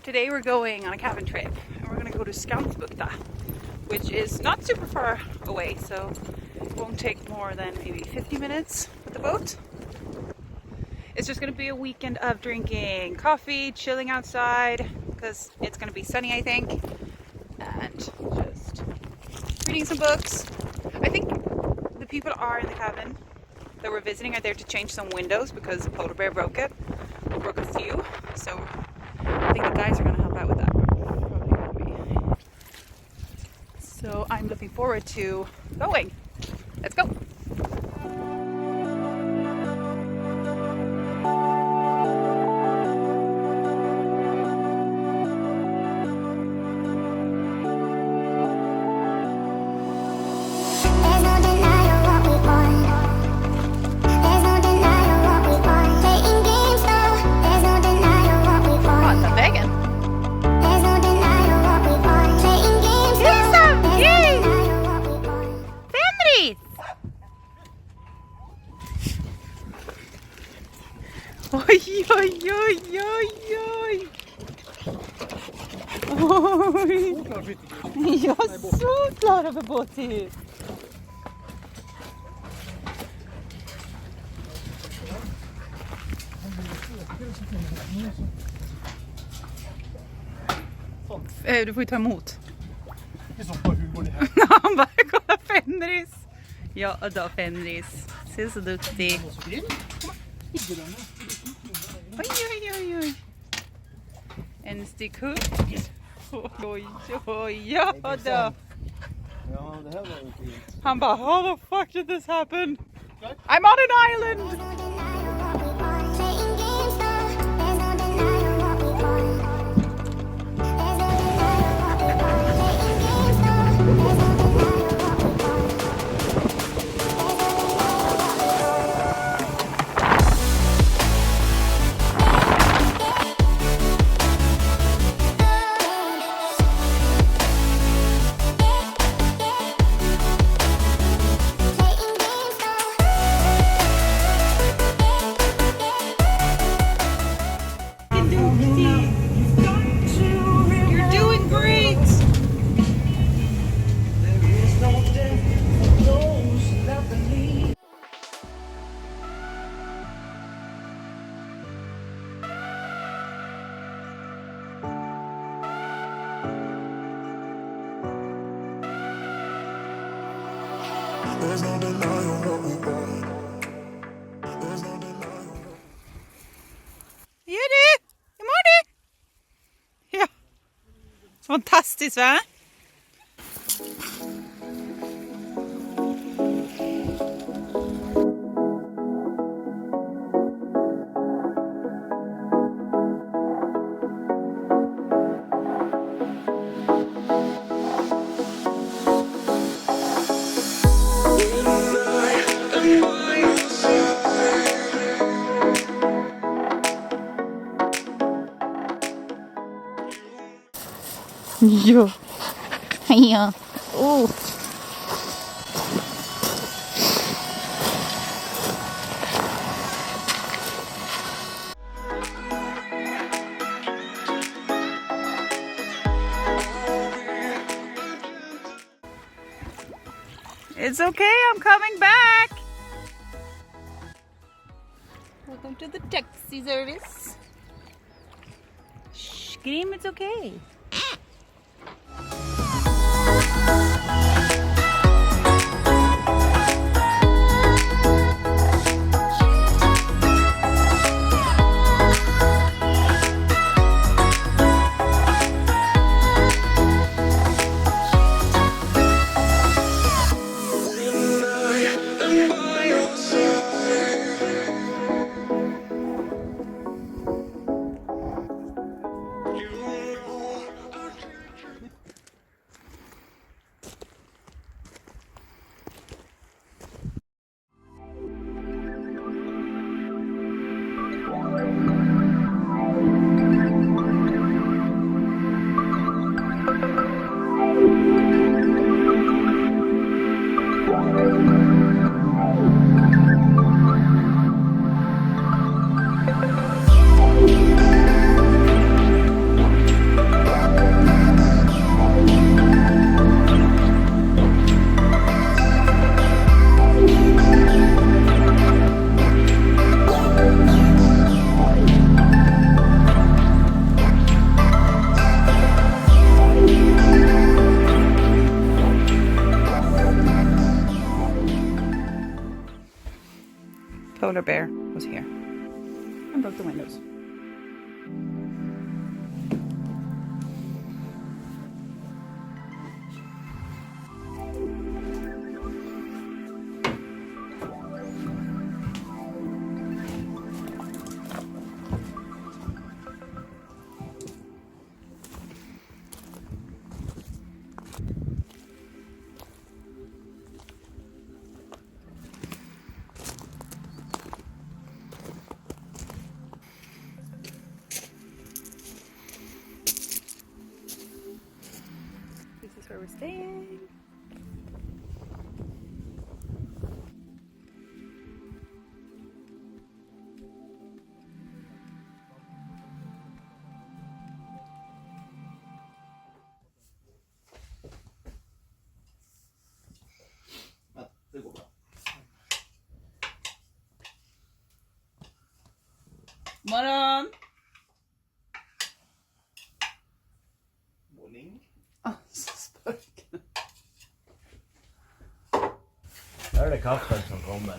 Today we're going on a cabin trip and we're going to go to Skansbukta, which is not super far away, so it won't take more than maybe 50 minutes with the boat. It's just going to be a weekend of drinking coffee, chilling outside because it's going to be sunny, I think, and just reading some books. I think the people are in the cabin that we're visiting are there to change some windows because the polar bear broke it. We broke a few, so I think the guys are going to help out with that. Probably not me. So I'm looking forward to going. Let's go. Oj, oj, oj, oj, oj. Oj. Jag är så klar över båttur. Du får ju ta emot. Han bara, kolla Fenris. Ja då Fenris. Ser så duktig. Oj, oj, oj, oj. En stickhund. Oj, oj, ja då. Ja, det här var ju fint. Han bara, how the fuck did this happen? I'm on an island! There's no denying what we want. There's no denying. Ja du! Hur mår du? Ja. Fantastiskt va? Ja. Ja. Oh. It's okay, I'm coming back. Welcome to the taxi service. Scream, it's okay. polar bear was here and broke the windows. This is where we're staying. Ja, det går bra. Morgon! Morning. Spöken. Där är det kaffet som kommer.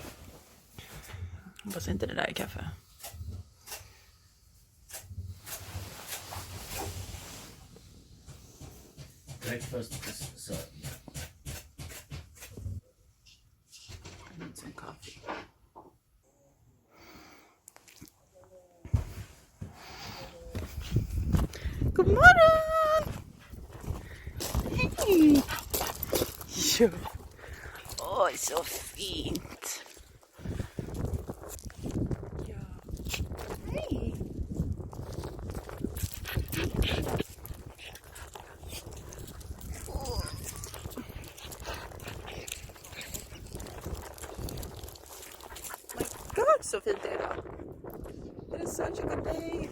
Hoppas inte det där är kaffe. Breakfast is served. I need some coffee. God morgon! Hej! Ja. Oj, så fint. Ja. Hej! My God, så fint det är idag. It is such a good day.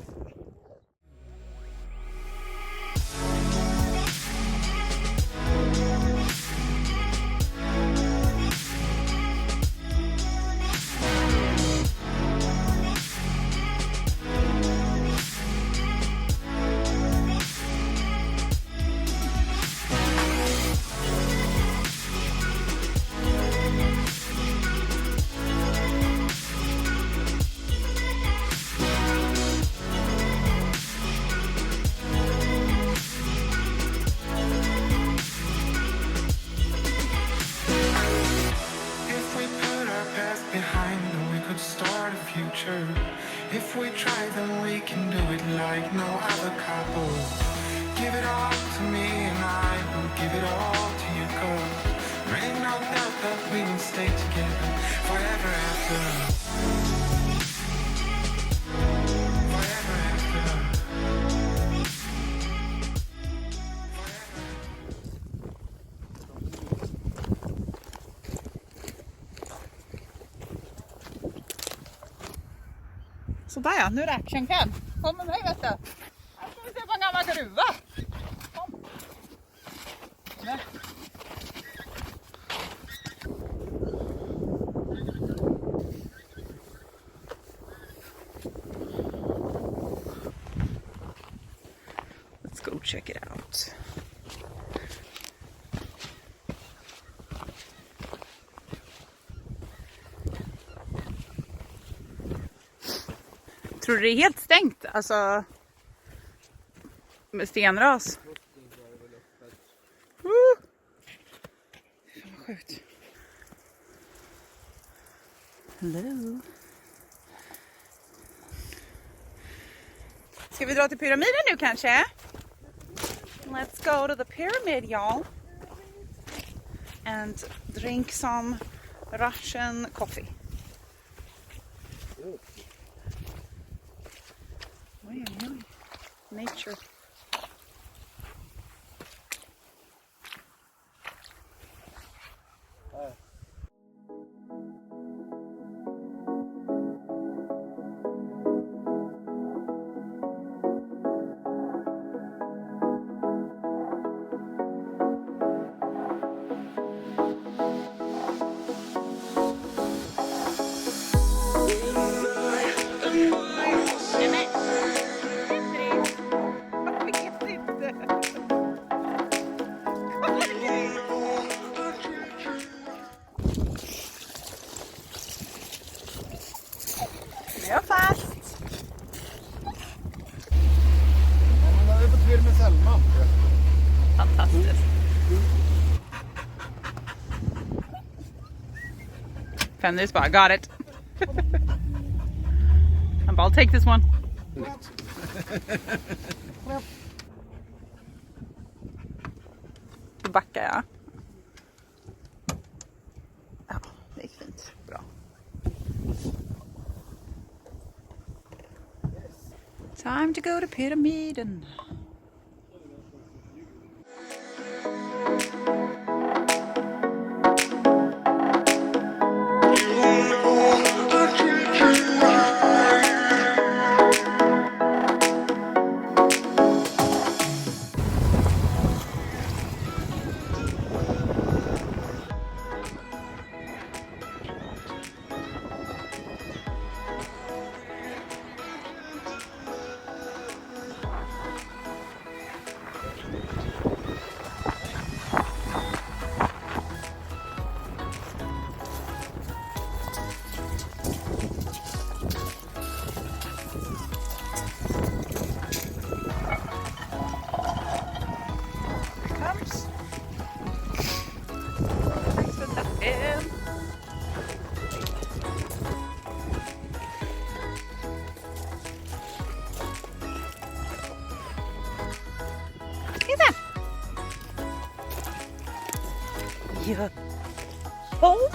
If we try, then we can do it like no other couple. Give it all to me and I will give it all to you, girl. There ain't no doubt that we will stay together forever after. Forever after. Sådär ja, nu är det actionkväll. Kom med mig vet du. Här ska vi se på en gammal gruva. Kom. Ja. Let's go check it out. Tror du det är helt stängt? Alltså med stenras. Fan vad sjukt. Hello. Ska vi dra till pyramiden nu kanske? Let's go to the pyramid, y'all. And drink some Russian coffee. Oj, oj, oj. Nature. Found this spot. Got it. I'll take this one. Backa, ja. Ja, det gick fint. Bra. Time to go to Pyramiden. Yeah. Home?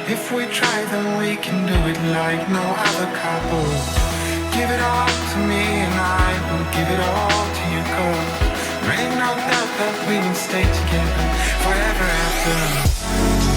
If we try, then we can do it like no other couple. Give it all to me and I will give it all to you, girl. There ain't no doubt that we will stay together forever after.